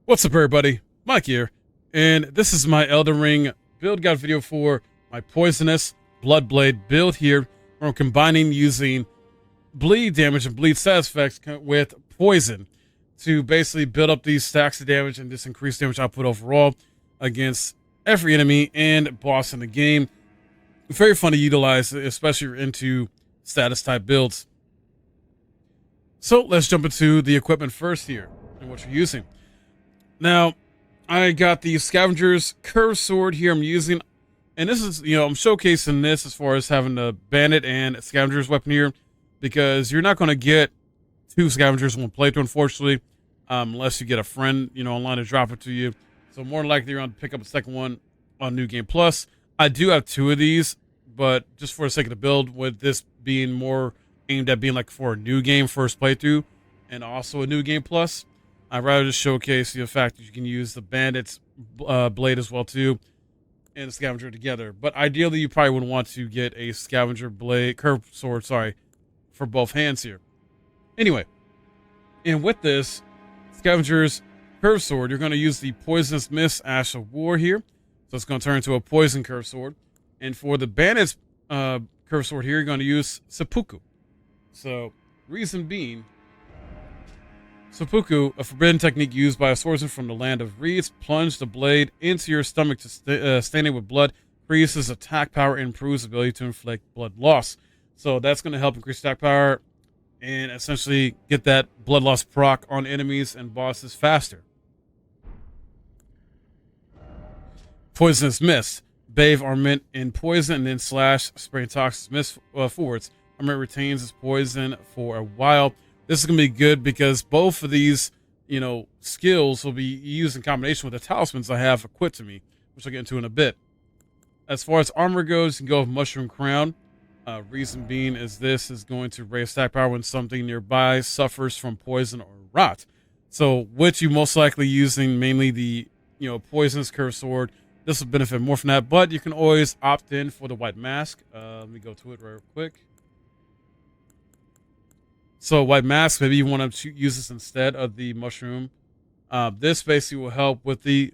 What's up, everybody? Mike here, and this is my Elden Ring build guide video for my poisonous Bloodblade build here, where I'm combining using bleed damage and bleed status effects with poison to basically build up these stacks of damage and just increase damage output overall against every enemy and boss in the game. Very fun to utilize, especially if you're into status type builds. So let's jump into the equipment first here and what you're using. Now, I got the Scavenger's Curved Sword here I'm using, and this is, I'm showcasing this as far as having the Bandit and Scavenger's weapon here, because you're not going to get two Scavengers in one playthrough, unfortunately, unless you get a friend, online to drop it to you. So more than likely, you're going to pick up a second one on New Game Plus. I do have two of these, but just for the sake of the build, with this being more aimed at being like for a new game first playthrough, and also a New Game Plus, I'd rather just showcase the fact that you can use the Bandit's blade as well too, and the Scavenger together. But ideally, you probably would want to get a Scavenger blade, curved sword, for both hands here. Anyway, and with this Scavenger's curved sword, you're going to use the Poisonous Mist Ash of War here, so it's going to turn into a poison curved sword. And for the Bandit's curved sword here, you're going to use Seppuku. So, reason being, Seppuku, a forbidden technique used by a swordsman from the land of reeds, plunge the blade into your stomach to stain it with blood, increases attack power, and improves ability to inflict blood loss. So that's going to help increase attack power and essentially get that blood loss proc on enemies and bosses faster. Poisonous Mist. Bathe armament in poison and then slash spray toxic mist forwards. Armament retains its poison for a while. This is going to be good because both of these, skills will be used in combination with the talismans I have equipped to me, which I'll get into in a bit. As far as armor goes, you can go with Mushroom Crown. Reason being is this is going to raise attack power when something nearby suffers from poison or rot. So, which you most likely using mainly the, Poisonous Curved Sword. This will benefit more from that, but you can always opt in for the White Mask. Let me go to it real quick. So White Mask, maybe you want to use this instead of the Mushroom. This basically will help with the,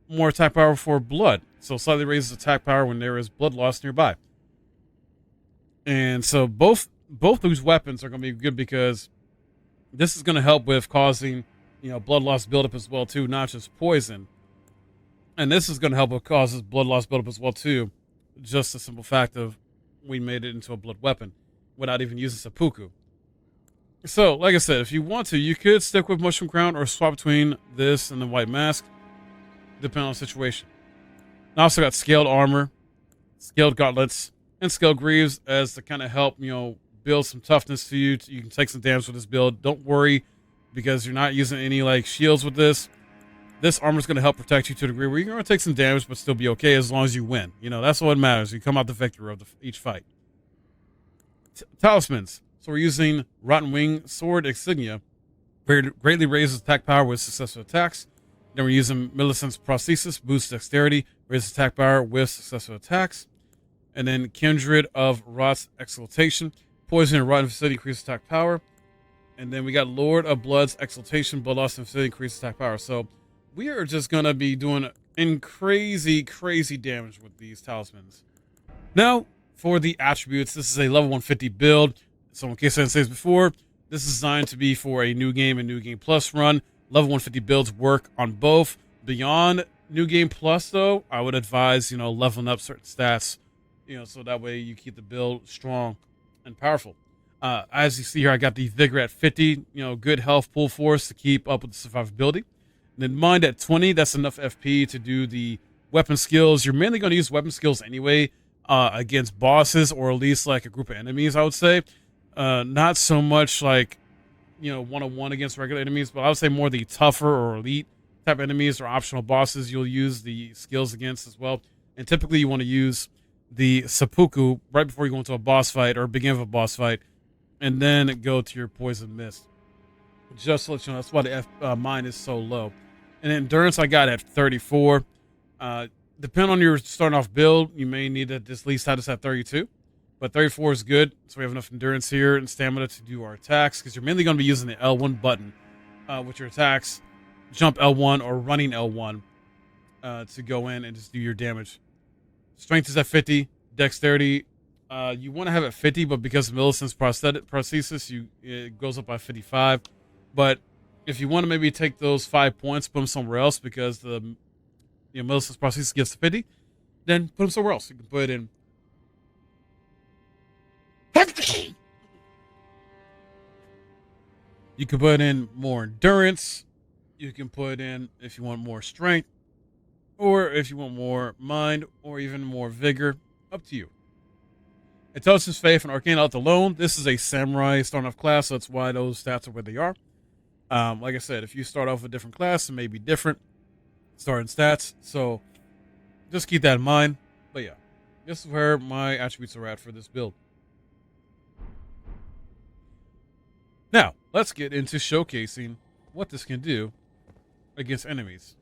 more attack power for blood. So slightly raises attack power when there is blood loss nearby. And so both these weapons are going to be good because this is going to help with causing, blood loss buildup as well too, not just poison. And this is going to help with causes blood loss buildup as well too. Just the simple fact of we made it into a blood weapon without even using seppuku. So, like I said, if you want to, you could stick with Mushroom Crown or swap between this and the White Mask, depending on the situation. I also got Scaled Armor, Scaled Gauntlets, and Scaled Greaves as to kind of help, build some toughness to you. You can take some damage with this build. Don't worry, because you're not using any, shields with this. This armor is going to help protect you to a degree where you're going to take some damage but still be okay as long as you win. That's what matters. You come out the victor of each fight. Talismans. So we're using Rotten Wing Sword Insignia. Greatly raises attack power with successful attacks. Then we're using Millicent's Prosthesis, boosts dexterity, raises attack power with successful attacks. And then Kindred of Rot's Exaltation, poison and rotten facility increases attack power. And then we got Lord of Blood's Exaltation, blood loss and facility increases attack power. So we are just going to be doing crazy damage with these talismans. Now, for the attributes, this is a level 150 build. So in case I didn't say this before, this is designed to be for a New Game and New Game Plus run. Level 150 builds work on both. Beyond New Game Plus, though, I would advise, leveling up certain stats, so that way you keep the build strong and powerful. As you see here, I got the Vigor at 50, good health, pull force to keep up with the survivability. And then Mind at 20, that's enough FP to do the weapon skills. You're mainly going to use weapon skills anyway against bosses or at least like a group of enemies, I would say. Not so much one-on-one against regular enemies, but I would say more the tougher or elite type enemies or optional bosses you'll use the skills against as well. And typically you want to use the seppuku right before you go into a boss fight or begin with a boss fight, and then go to your Poison Mist. Just to let you know, that's why the mine is so low. And endurance I got at 34. Depending on your starting off build, you may need to at least have this at 32. But 34 is good, so we have enough endurance here and stamina to do our attacks, because you're mainly going to be using the L1 button with your attacks. jump L1 or running L1 to go in and just do your damage. Strength is at 50. Dexterity, you want to have it 50, but because of Millicent's prosthesis, it goes up by 55. But if you want to maybe take those 5 points, put them somewhere else because the Millicent's prosthesis gives 50, then put them somewhere else. You can put it in. You can put in more endurance. You can put in, if you want more strength, or if you want more mind, or even more vigor. Up to you. Intelligence, faith, and arcane out alone. This is a samurai starting off class, so that's why those stats are where they are. Like I said, if you start off with a different class, it may be different starting stats. So just keep that in mind. But yeah, this is where my attributes are at for this build. Now, let's get into showcasing what this can do against enemies.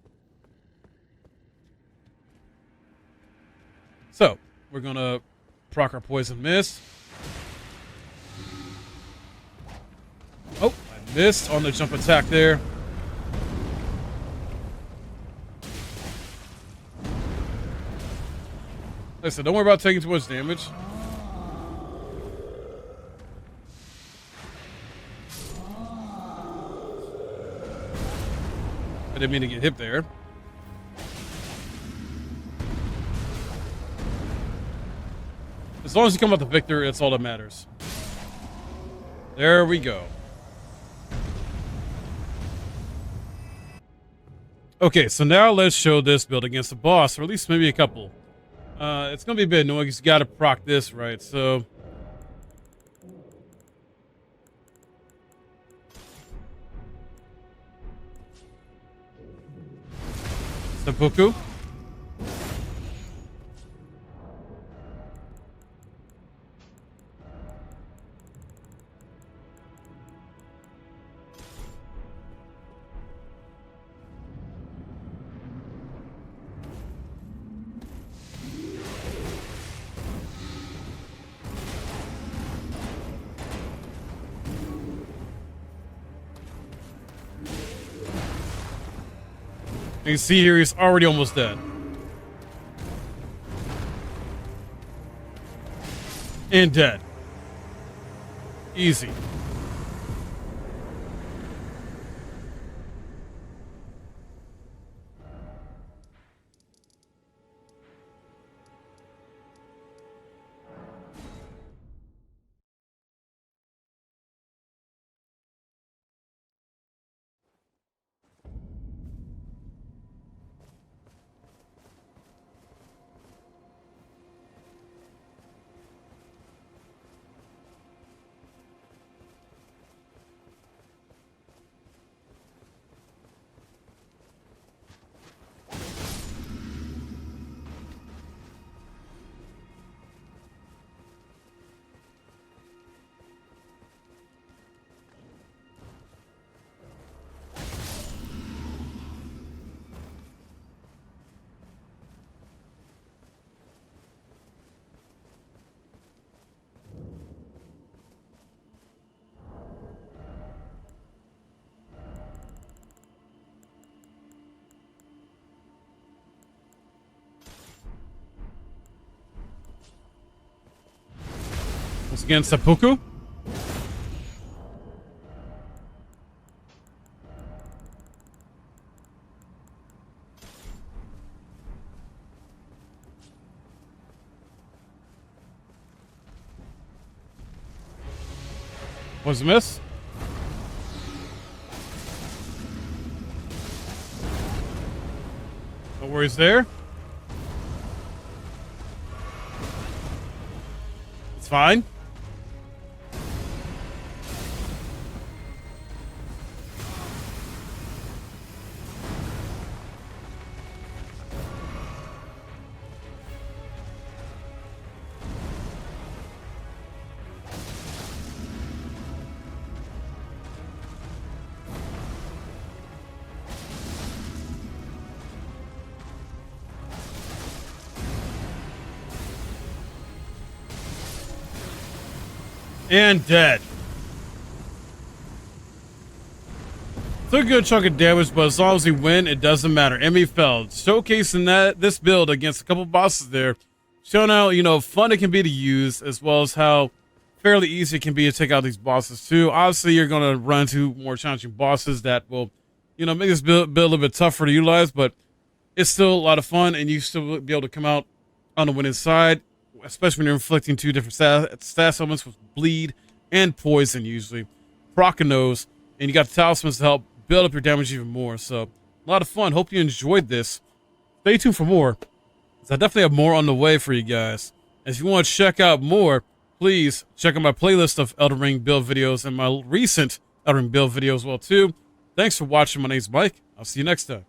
So, we're going to proc our Poison Mist. Oh, I missed on the jump attack there. Like I said, don't worry about taking too much damage. I didn't mean to get hit there. As long as you come out the victor, it's all that matters. There we go. Okay, so now let's show this build against a boss, or at least maybe a couple. It's going to be a bit annoying because you got to proc this, right? So... Seppuku. You see here, he's already almost dead. And dead. Easy. Once again, Seppuku. Was a miss. No worries there. It's fine. And dead. Took a good chunk of damage, but as long as we win, it doesn't matter. Enemy failed. Showcasing this build against a couple bosses there, showing how, you know, fun it can be to use, as well as how fairly easy it can be to take out these bosses too. Obviously, you're going to run into more challenging bosses that will, you know, make this build a little bit tougher to utilize, but it's still a lot of fun, and you still will be able to come out on the winning side, especially when you're inflicting two different stat elements with bleed and poison usually. Procking those, and you got the talismans to help build up your damage even more. So a lot of fun. Hope you enjoyed this. Stay tuned for more, because I definitely have more on the way for you guys. And if you want to check out more, please check out my playlist of Elden Ring build videos and my recent Elden Ring build video as well too. Thanks for watching. My name's Mike. I'll see you next time.